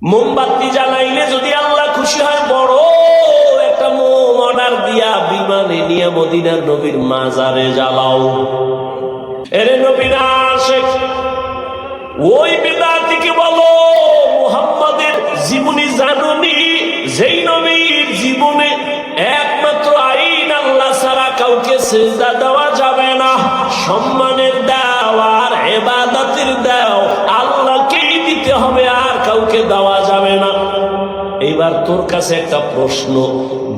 মোমবাতি জ্বালাইলে যদি আল্লাহ খুশি হয়, বড় একটা মোম অর্ডার দিয়া বিমানে নিয়ে মদিনার নবীর মাজারে জ্বালাও। এরে নবীর আশিক, ওই বিদআতিকে বলো মুহাম্মাদের জীবনী জানুনি, যেই নবীর জীবনে একমাত্র আইন আল্লাহ ছাড়া কাউকে সিজদা দেওয়া যাবে না। সম্মানের দাও আর ইবাদতের দাও আল্লাহকেই দিতে হবে, আর কাউকে দেওয়া যাবে না। এইবার তোর কাছে একটা প্রশ্ন,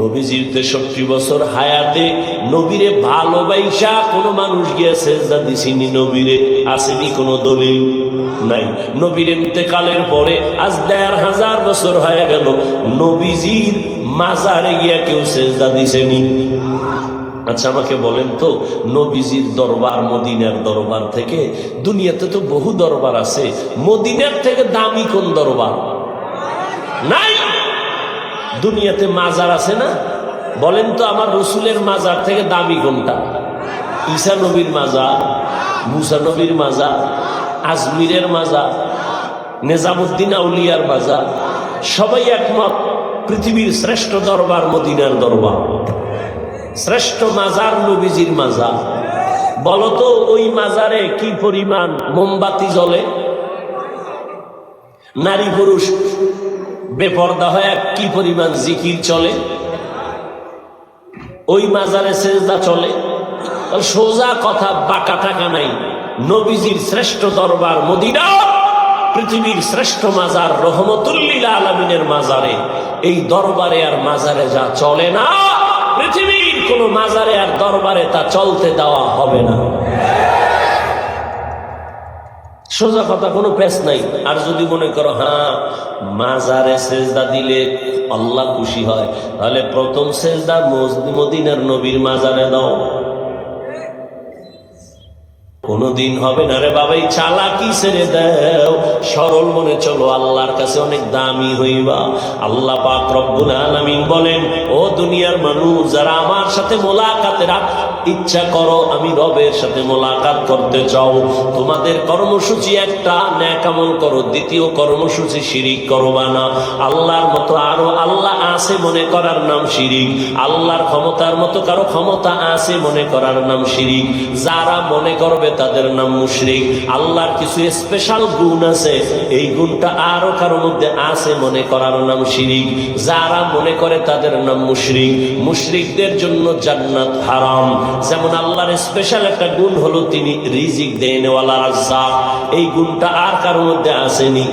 নবীজির 63 বছর হায়াতে নবীরে ভালোবাসা কোন মানুষ গিয়ে সিজদা দিছিনি? নবীরে আসেনি কোনো দলিল নাই। নবীর ইন্তেকালের পরে আজ ১৫০০ বছর হয়ে গেল, নবীজির মাজারে গিয়া কেউ সিজদা দিছেনি? আচ্ছা আমাকে বলেন তো, নবীজির দরবার মদিনার দরবার থেকে, দুনিয়াতে তো বহু দরবার আছে, মদিনার থেকে দামি কোন দরবার? নাই। দুনিয়াতে মাজার আছে না? বলেন তো আমার রসুলের মাজার থেকে দামি কোনটা? ঈসা নবীর মাজার, মুসা নবীর মাজার, আজমিরের মাজার, নিজামুদ্দিন আউলিয়ার মাজার, সবাই একমত পৃথিবীর শ্রেষ্ঠ দরবার মদিনার দরবার, শ্রেষ্ঠ মাজার নবীজির মাজার। বলতো ওই মাজারে কি পরিমাণ মোমবাতি জ্বলে? নারী পুরুষ বেপর্দা হয়ে কি পরিমাণ জিকির চলে? ওই মাজারে সিজদা চলে? সোজা কথা, বাঁকা টাকা নাই। নবীজির শ্রেষ্ঠ দরবার মদিনা, পৃথিবীর শ্রেষ্ঠ মাজার রহমতুল লিল আলামিনের মাজারে, এই দরবারে আর মাজারে যা চলে না, পৃথিবীর কোন মাজারে আর দরবারে তা চলতে দেওয়া হবে না। সোজা কথা, কোনো পেশ নাই। আর যদি মনে করো হ্যাঁ মাজারে সিজদা দিলে আল্লাহ খুশি হয়, তাহলে প্রথম সিজদা মদিনার নবীর মাজারে দাও। কোনদিন হবে না রে বাবা, এই চালাকি ছেড়ে দাও, সরল মনে চলো, আল্লাহর কাছে অনেক দামি হইবা। আল্লাহ পাক রব্বুল আলামিন বলেন, ও দুনিয়ার মানুষ যারা আমার সাথে মোলাকাতের ইচ্ছা করো, আমি রবের সাথে মোলাকাত করতে চাও, তোমাদের কর্মসূচি একটা, নেক আমল করো। দ্বিতীয় কর্মসূচি শিরিক করবা না। আল্লাহর মতো আরো আল্লাহ আছে মনে করার নাম শিরিক। আল্লাহর ক্ষমতার মতো কারো ক্ষমতা আছে মনে করার নাম শিরিক। যারা মনে করবে তাদের নাম মুশরিক। আল্লাহর কিছু স্পেশাল গুণ আছে, এই গুণটা আরো কারো মধ্যে আছে মনে করার নাম শিরিক। যারা মনে করে তাদের নাম মুশরিক। মুশরিকদের জন্য জান্নাত হারাম। যেমন আল্লাহর স্পেশাল একটা গুণ হলো তিনি রিজিক দেনওয়ালা রাজ্জাক, এই গুণটা আর কারোর মধ্যে আসেনি,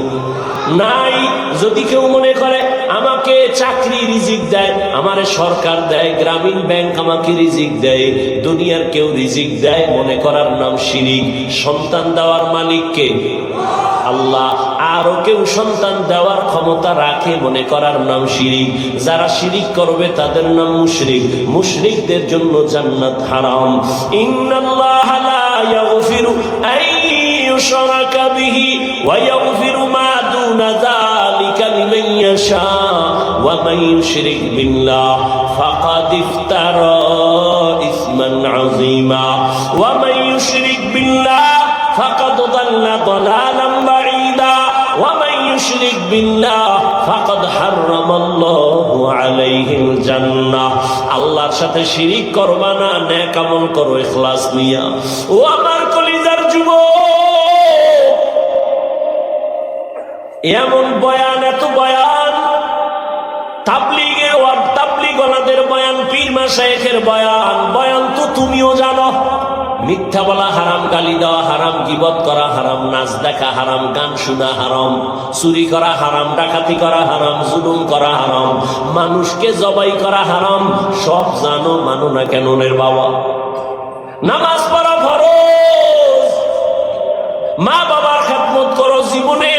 নাই। যদি কেউ মনে করে আমাকে চাকরি রিজিক দেয়, আমারে সরকার দেয়, গ্রামীণ ব্যাংক আমাকে রিজিক দেয়, দুনিয়ার কেউ রিজিক দেয়, মনে করার নাম শিরিক। সন্তান দেওয়ার মালিককে আল্লাহ, আরো কেউ সন্তান দেওয়ার ক্ষমতা রাখে মনে করার নাম শিরিক। যারা শিরিক করবে তাদের নাম মুশরিক। মুশরিকদের জন্য জান্নাত হারাম। ইন্নাল্লাহা লা ইয়াগফিরু আন ইউশরাকা বিহি ওয়া ইয়াগফিরু মা দুনা যালিকা লিমান ইয়াশা ওয়া মান ইউশরিক বিল্লাহ ফাকাদ ইফতারা ইসমান আযীমা ওয়া মান ইউশরিক বিল্লাহ ফাকাদ দাল্লা দালালান বাঈদা ওয়া মান ইউশরিক বিল্লাহ ফাকাদ হারামাল্লাহু আলাইহিল জান্নাহ। আল্লাহর সাথে শিরিক করবা না, নেক আমল করো ইখলাস নিয়া। ও আমার কলিজার যুবক, এমন বয়ান, এত বয়ান, তাবলীগে ওয়াজ, তাবলীগওয়ালাদের বয়ান, পীর মাশায়েখের বয়ান, বয়ান তো তুমিও জানো। মিথ্যা বলা হারাম, গালি দেওয়া হারাম, গীবত করা হারাম, নাচ দেখা হারাম, গান শোনা হারাম, চুরি করা হারাম, ডাকাতি করা হারাম, জুলুম করা হারাম, মানুষকে জবাই করা হারাম। সব জানো, মানো না কেন রে বাবা? নামাজ পড়া ফরজ, মা বাবার খেদমত করো জীবনে,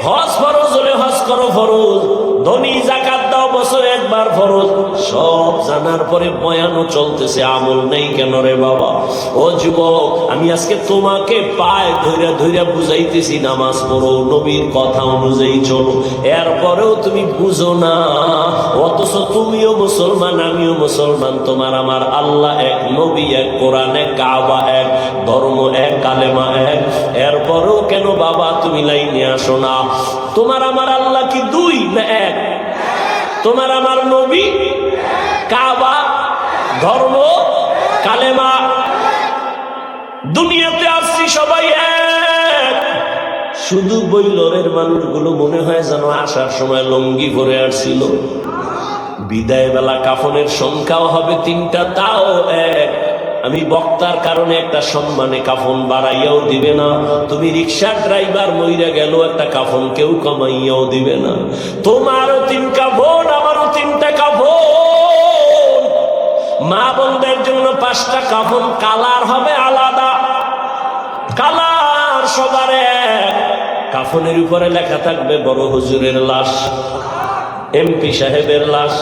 হজ ফরজ হলে হজ করো ফরজ, ধনী যাকাত দাও বছরে একবার ফরজ। সব জানার পরে বয়ানও চলতেছে, আমল নেই কেন রে বাবা? ও যুবক, আমি আজকে তোমাকে পায়ে ধইরা ধইরা বুঝাইতেছি নামাজ পড়ো, নবীর কথা অনুযায়ী চলো, এরপরেও তুমি বুঝো না। অথচ তুমিও মুসলমান, আমিও মুসলমান, তোমার আমার আল্লাহ এক, নবী এক, কোরআন এক, কাবা এক, ধর্ম এক, কালেমা এক, এরপরেও কেন বাবা তুমি লাইনে আসো না? তোমার তোমার আমার আল্লাহ কি দুই না এক? তোমার আমার নবী, কাবা, ধর্ম, কালেমা, দুনিয়াতে আসছি সবাই এক। শুধু বৈলরের মানুষগুলো মনে হয় যেন আসার সময় লঙ্গি পরে আসছিল। বিদায় বেলা কাফনের সংখ্যাও হবে 3টা, তাও এক। আমি বক্তার কারণে একটা সম্মানে কাফন বাড়াইয়াও দিবে না। তুমি রিক্সার ড্রাইভার মইরা গেল একটা কাফন কেউ কমাইয়াও দিবে না। তোমারও 3 কাফন, আমারও 3টা কাফন। মা বোনদের জন্য 5টা কাফন, কালার হবে আলাদা, কালার সবার এক। কাফনের উপরে লেখা থাকবে বড় হুজুরের লাশ, এমপি সাহেবের লাশ,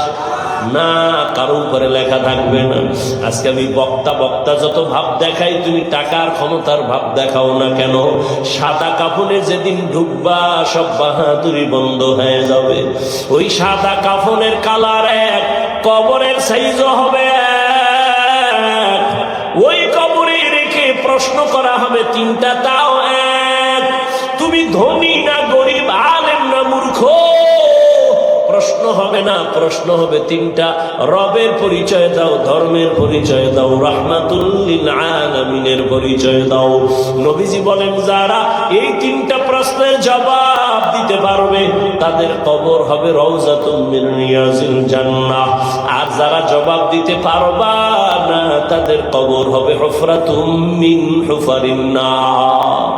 না কারো উপরে লেখা থাকবে না। আজকে আমি বক্তা যত ভাব দেখাই, তুমি টাকার ক্ষমতার ভাব দেখাও না কেন, সাদা কাফনে যেদিন ঢুকবা সব বাহাদুরি বন্ধ হয়ে যাবে। ওই সাদা কাফনের কালার এক, কবরের সাইজও হবে এক। ওই কবরে রেখে প্রশ্ন করা হবে 3টা, তাও এক। তুমি ধনী না গরিব, আলেম না মূর্খ, প্রশ্ন হবে না, প্রশ্ন হবে 3টা। রবের পরিচয় দাও, ধর্মের পরিচয় দাও, রাহমাতুল লিল আলামিনের পরিচয় দাও। নবীজি বলেন যারা এই 3টা প্রশ্নের জবাব দিতে পারবে তাদের কবর হবে রওজাতুম মিন রিয়াজিল জান্নাহ। আর যারা জবাব দিতে পারবা না তাদের কবর হবে হুফরাতুম মিন হুফারিন নার।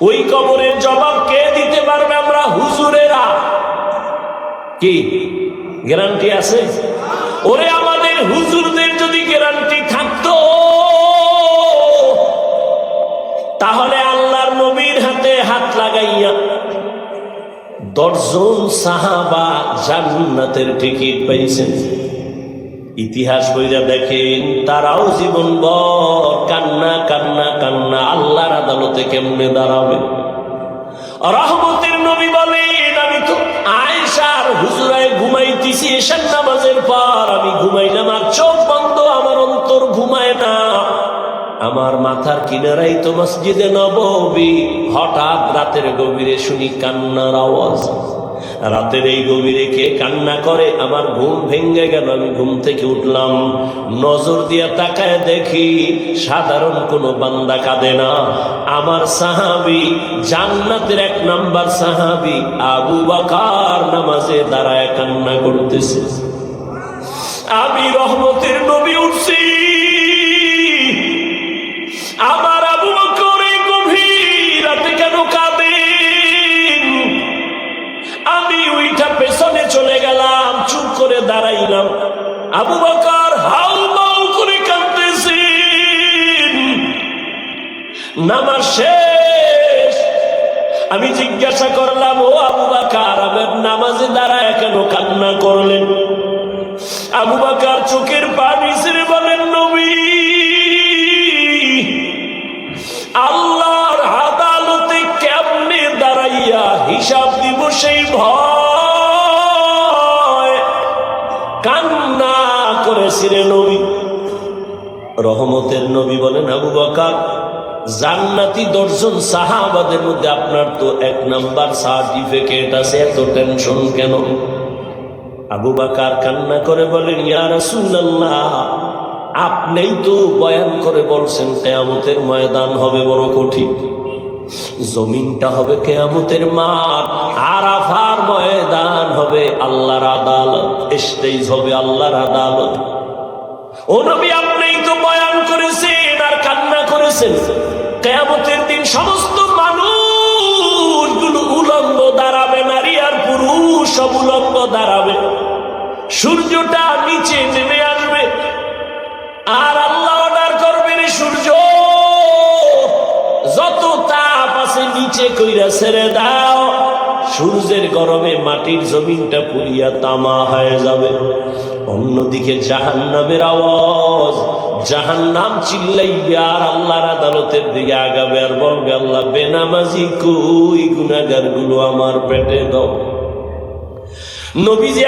ওই কবরের জবাব কে দিতে পারবে? আমরা হুজুরেরা। কি গ্যারান্টি আছে? ওরে আমাদের হুজুরদের যদি গ্যারান্টি থাকতো তাহলে আল্লাহর নবীর হাতে হাত লাগাইয়া 10 জন সাহাবা জান্নাতের টিকিট পাইছেন। ইতিহাস বইরা দেখেন, তারাও জীবনভর কান্না কান্না কান্না, আল্লাহর আদালতে কেমনে দাঁড়াবে। রহমতের নবী বলেন, আমি তো আয়েশার হুজরায় ঘুমাইতেছি এশার নামাজের পর, আমি ঘুমাইলাম আর চোখ বন্ধ, আমার অন্তর ঘুমায় না। আমার মাথার কিনারাই তো মসজিদে নববী। হঠাৎ রাতের গভীরে শুনি কান্নার আওয়াজ। রাতের এই গভীরে কে কান্না করে? আমার ঘুম ভেঙে গেল। আমি ঘুম থেকে উঠলাম, নজর দিয়ে তাকায় দেখি সাধারণ কোনো বান্দা কাঁদে না, আমার সাহাবী, জান্নাতের 1 নাম্বার সাহাবী আবু বকর নামাজে দাঁড়ায় কান্না করতেছে। আমি রহমতের নবী উঠছি, আমার আবু বকর এই গভীর রাতে কেন কাঁদেন? আমি ওইটা পেছনে চলে গেলাম, চুপ করে দাঁড়াইলাম। আবু বকর হাউমাউ করে কাঁদতেছেন। নামাজ শেষ, আমি জিজ্ঞাসা করলাম, ও আবু বকর, আমার নামাজে দাঁড়ায় কেন কান্না করলেন? আবু বকর চোখের পানি ছেড়ে বলেন, নবী, আল্লাহর আদালতে কেমনে দাঁড়াইয়া হিসাব দিব সেই ভয় কান্না করেছিলেন নবী। রহমতের নবী বলেন, আবু বকর, জান্নাতি 10 জন সাহাবাদের মধ্যে আপনার তো 1 নাম্বার সার্টিফিকেট আছে, এত টেনশন কেন? আবু বকর কান্না করে বলেন, ইয়া রাসূলুল্লাহ, আপনিই তো বয়ান করে বলছেন কিয়ামতের ময়দান হবে বড় কঠিন, জমিনটা হবে কিয়ামতের মাঠ, আরাফার ময়দান হবে আল্লাহর আদালত, স্টেজ হবে আল্লাহর আদালত। ও নবী, আপনিই তো বয়ান করেছেন আর কান্না করেছেন, কিয়ামতের দিন সমস্ত মানুষগুলো উলঙ্গ দাঁড়াবে, নারী আর পুরুষ সব উলঙ্গ দাঁড়াবে, সূর্যটা নিচে নেমে আসবে, আর আল্লাহ অর্ডার করবেন সূর্য যত তাপ আছে নিচে কইরা ছেড়ে দাও। সূর্যের গরমে মাটির জমিনটা পুড়িয়া তামা হয়ে যাবে। অন্যদিকে জাহান্নামের আওয়াজ, জাহান্নাম চিল্লাইবে আর আল্লাহর আদালতের দিকে আগাবে আর বলবে, আল্লাহ, বেনামাজি কই, গুনাহগার গুলো আমার পেটে দাও। নবীজি